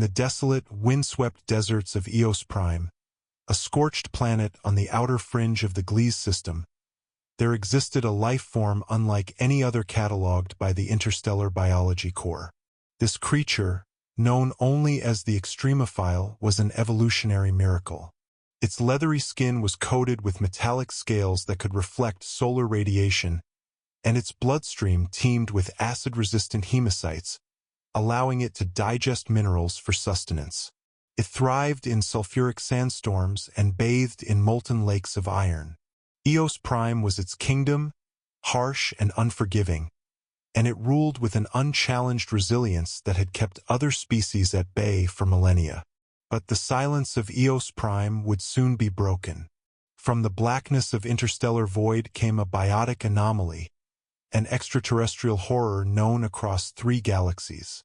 the desolate, windswept deserts of Eos Prime, a scorched planet on the outer fringe of the Gliese system, there existed a life form unlike any other catalogued by the Interstellar Biology Corps. This creature, known only as the Extremophile, was an evolutionary miracle. Its leathery skin was coated with metallic scales that could reflect solar radiation, and its bloodstream teemed with acid-resistant hemocytes, allowing it to digest minerals for sustenance. It thrived in sulfuric sandstorms and bathed in molten lakes of iron. Eos Prime was its kingdom, harsh and unforgiving, and it ruled with an unchallenged resilience that had kept other species at bay for millennia. But the silence of Eos Prime would soon be broken. From the blackness of interstellar void came a biotic anomaly, an extraterrestrial horror known across 3 galaxies: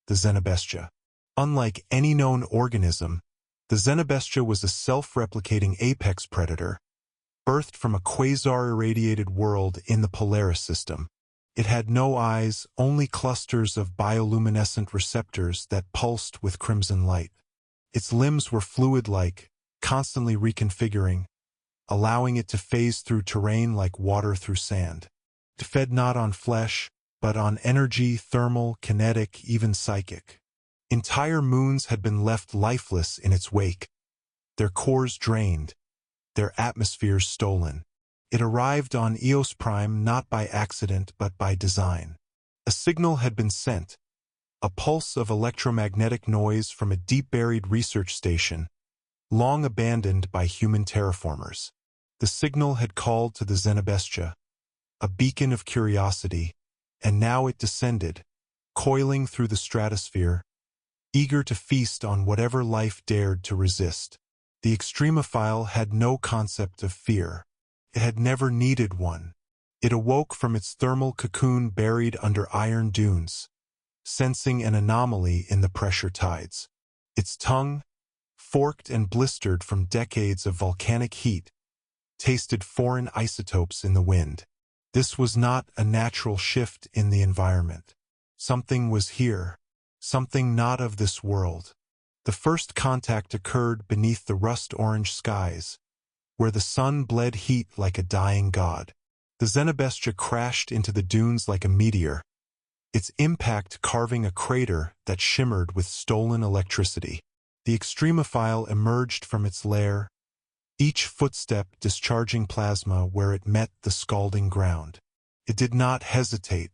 the Xenobestia. Unlike any known organism, the Xenobestia was a self-replicating apex predator, birthed from a quasar-irradiated world in the Polaris system. It had no eyes, only clusters of bioluminescent receptors that pulsed with crimson light. Its limbs were fluid-like, constantly reconfiguring, allowing it to phase through terrain like water through sand. It fed not on flesh, but on energy, thermal, kinetic, even psychic. Entire moons had been left lifeless in its wake, their cores drained, their atmospheres stolen. It arrived on Eos Prime not by accident but by design. A signal had been sent, a pulse of electromagnetic noise from a deep-buried research station, long abandoned by human terraformers. The signal had called to the Xenobestia, a beacon of curiosity, and now it descended, coiling through the stratosphere, eager to feast on whatever life dared to resist. The Extremophile had no concept of fear. It had never needed one. It awoke from its thermal cocoon buried under iron dunes, sensing an anomaly in the pressure tides. Its tongue, forked and blistered from decades of volcanic heat, tasted foreign isotopes in the wind. This was not a natural shift in the environment. Something was here, something not of this world. The first contact occurred beneath the rust-orange skies, where the sun bled heat like a dying god. The Xenobestia crashed into the dunes like a meteor, its impact carving a crater that shimmered with stolen electricity. The Extremophile emerged from its lair, each footstep discharging plasma where it met the scalding ground. It did not hesitate.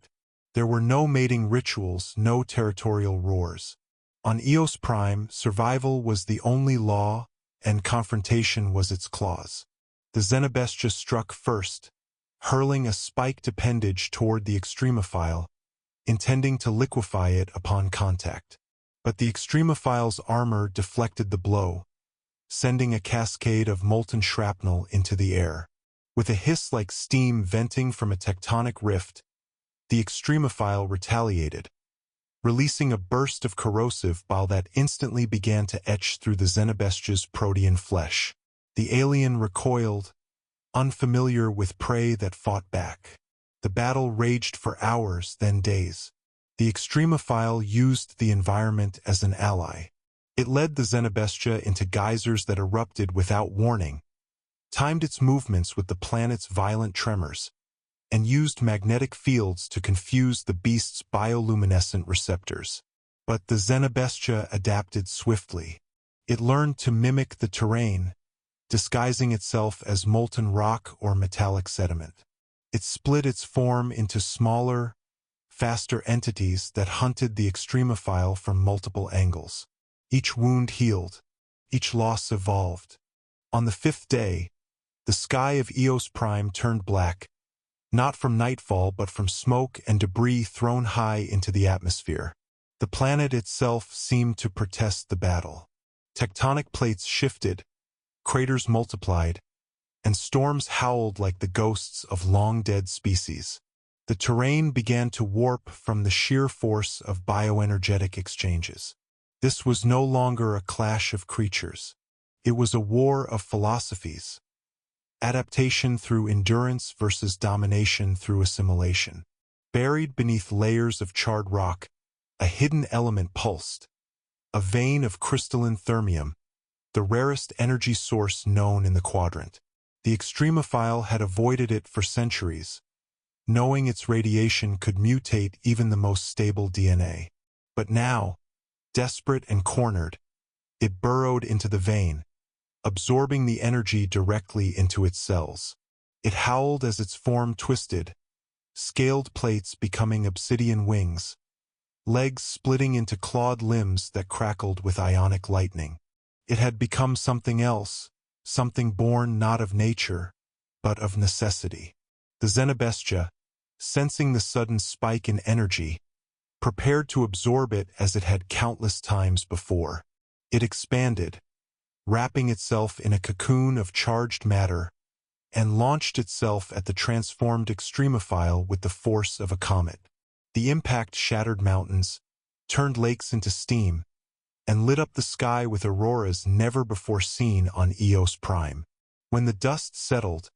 There were no mating rituals, no territorial roars. On Eos Prime, survival was the only law, and confrontation was its clause. The Xenobestia struck first, hurling a spiked appendage toward the Extremophile, intending to liquefy it upon contact. But the Extremophile's armor deflected the blow, sending a cascade of molten shrapnel into the air. With a hiss like steam venting from a tectonic rift, the Extremophile retaliated, releasing a burst of corrosive bile that instantly began to etch through the Xenobestia's protean flesh. The alien recoiled, unfamiliar with prey that fought back. The battle raged for hours, then days. The Extremophile used the environment as an ally. It led the Xenobestia into geysers that erupted without warning, timed its movements with the planet's violent tremors, and used magnetic fields to confuse the beast's bioluminescent receptors. But the Xenobestia adapted swiftly. It learned to mimic the terrain, disguising itself as molten rock or metallic sediment. It split its form into smaller, faster entities that hunted the Extremophile from multiple angles. Each wound healed, each loss evolved. On the 5th day, the sky of Eos Prime turned black, not from nightfall but from smoke and debris thrown high into the atmosphere. The planet itself seemed to protest the battle. Tectonic plates shifted, craters multiplied, and storms howled like the ghosts of long-dead species. The terrain began to warp from the sheer force of bioenergetic exchanges. This was no longer a clash of creatures. It was a war of philosophies. Adaptation through endurance versus domination through assimilation. Buried beneath layers of charred rock, a hidden element pulsed, a vein of crystalline thermium, the rarest energy source known in the quadrant. The Extremophile had avoided it for centuries, knowing its radiation could mutate even the most stable DNA. But now, desperate and cornered, it burrowed into the vein, absorbing the energy directly into its cells. It howled as its form twisted, scaled plates becoming obsidian wings, legs splitting into clawed limbs that crackled with ionic lightning. It had become something else, something born not of nature, but of necessity. The Xenobestia, sensing the sudden spike in energy, prepared to absorb it as it had countless times before. It expanded, wrapping itself in a cocoon of charged matter, and launched itself at the transformed Extremophile with the force of a comet. The impact shattered mountains, turned lakes into steam, and lit up the sky with auroras never before seen on Eos Prime. When the dust settled,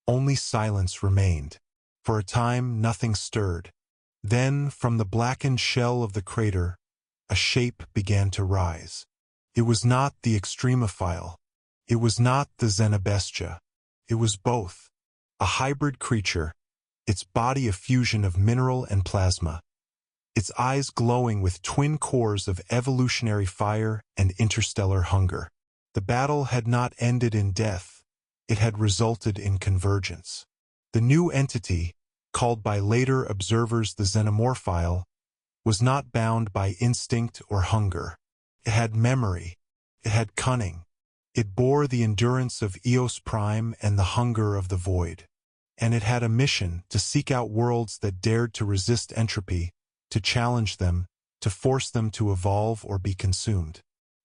only silence remained. For a time, nothing stirred. Then, from the blackened shell of the crater, a shape began to rise. It was not the Extremophile. It was not the Xenobestia. It was both. A hybrid creature, its body a fusion of mineral and plasma, its eyes glowing with twin cores of evolutionary fire and interstellar hunger. The battle had not ended in death. It had resulted in convergence. The new entity, called by later observers the Xenomorphile, was not bound by instinct or hunger. It had memory. It had cunning. It bore the endurance of Eos Prime and the hunger of the void. And it had a mission to seek out worlds that dared to resist entropy, to challenge them, to force them to evolve or be consumed.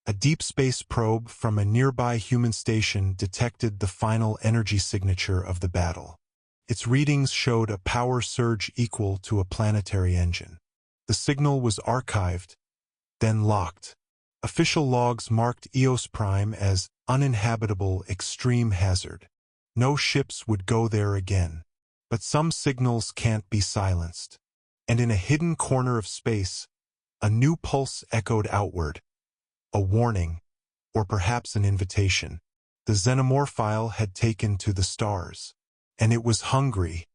A deep space probe from a nearby human station detected the final energy signature of the battle. Its readings showed a power surge equal to a planetary engine. The signal was archived, then locked. Official logs marked Eos Prime as uninhabitable extreme hazard. No ships would go there again. But some signals can't be silenced. And in a hidden corner of space, a new pulse echoed outward. A warning, or perhaps an invitation. The Xenomorphile had taken to the stars. And it was hungry,